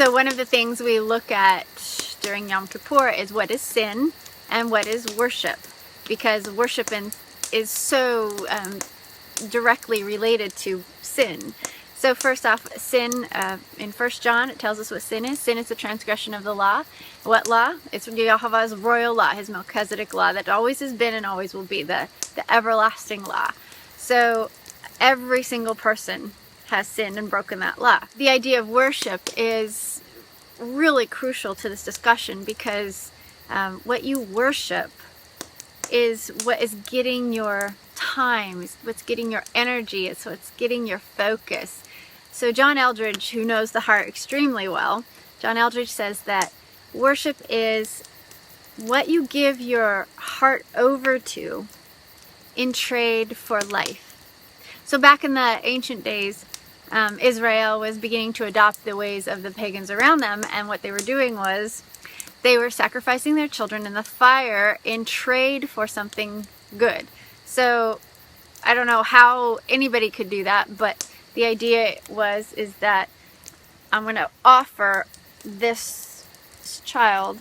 So one of the things we look at during Yom Kippur is what is sin and what is worship, because worship is so directly related to sin. So first off, sin, in 1 John, it tells us what sin is. Sin is the transgression of the law. What law? It's Yahweh's royal law, his Melchizedek law, that always has been and always will be, the everlasting law. So every single person has sinned and broken that law. The idea of worship is really crucial to this discussion, because what you worship is what is getting your time, it's what's getting your energy, it's what's getting your focus. So John Eldredge, who knows the heart extremely well, John Eldredge says that worship is what you give your heart over to in trade for life. So back in the ancient days, Israel was beginning to adopt the ways of the pagans around them, and what they were doing was they were sacrificing their children in the fire in trade for something good. So I don't know how anybody could do that, but the idea is that I'm going to offer this child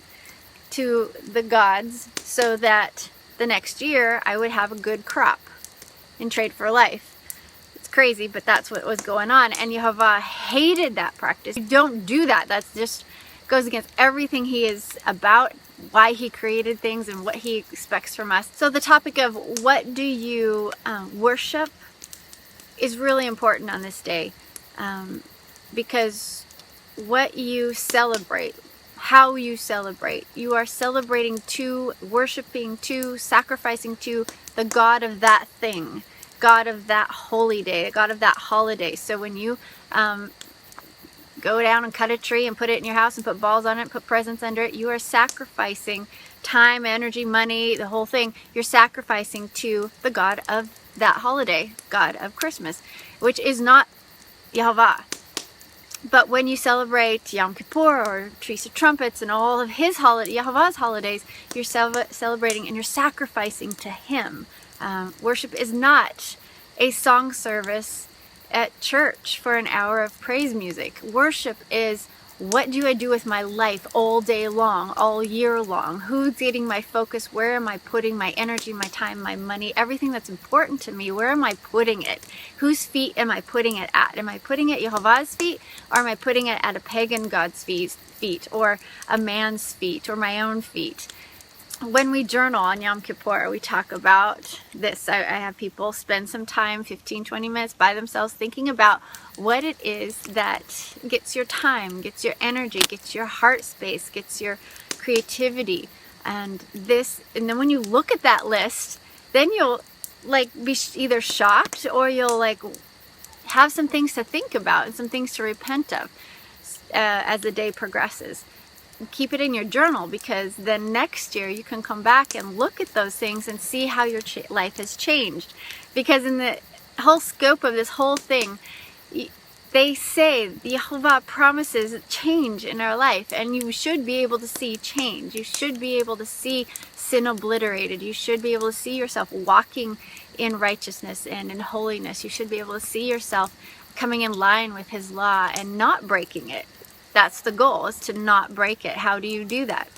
to the gods so that the next year I would have a good crop in trade for life. It's crazy, but that's what was going on, and Yehovah hated that practice. You don't do that. That's just goes against everything he is about, why he created things and what he expects from us. So the topic of what do you worship is really important on this day, because what you celebrate, how you celebrate, you are celebrating to, worshiping to, sacrificing to the God of that thing, God of that holy day, God of that holiday. So when you go down and cut a tree and put it in your house and put balls on it, put presents under it, you are sacrificing time, energy, money, the whole thing. You're sacrificing to the God of that holiday, God of Christmas, which is not Yehovah. But when you celebrate Yom Kippur or Feast of Trumpets and all of his Yehovah's holidays, you're celebrating and you're sacrificing to him. Worship is not a song service at church for an hour of praise music. Worship is, what do I do with my life all day long, all year long? Who's getting my focus? Where am I putting my energy, my time, my money, everything that's important to me? Where am I putting it? Whose feet am I putting it at? Am I putting it at Yehovah's feet, or am I putting it at a pagan god's feet, or a man's feet, or my own feet? When we journal on Yom Kippur, we talk about this. I have people spend some time, 15-20 minutes by themselves, thinking about what it is that gets your time, gets your energy, gets your heart space, gets your creativity. And then when you look at that list, then you'll be either shocked, or you'll have some things to think about and some things to repent of as the day progresses. Keep it in your journal, because then next year you can come back and look at those things and see how your life has changed. Because in the whole scope of this whole thing, they say Yehovah promises change in our life, and you should be able to see change. You should be able to see sin obliterated. You should be able to see yourself walking in righteousness and in holiness. You should be able to see yourself coming in line with his law and not breaking it. That's the goal, is to not break it. How do you do that?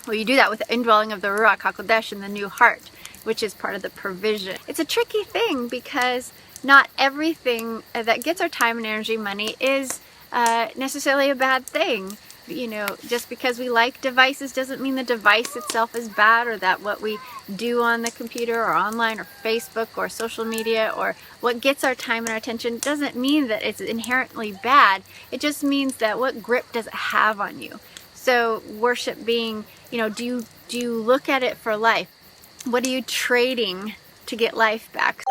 Well, you do that with the indwelling of the Ruach HaKodesh in the new heart, which is part of the provision. It's a tricky thing, because not everything that gets our time and energy, money, is necessarily a bad thing. You know, just because we like devices doesn't mean the device itself is bad, or that what we do on the computer or online or Facebook or social media or what gets our time and our attention doesn't mean that it's inherently bad. It just means that what grip does it have on you? So worship being, do you look at it for life? What are you trading to get life back?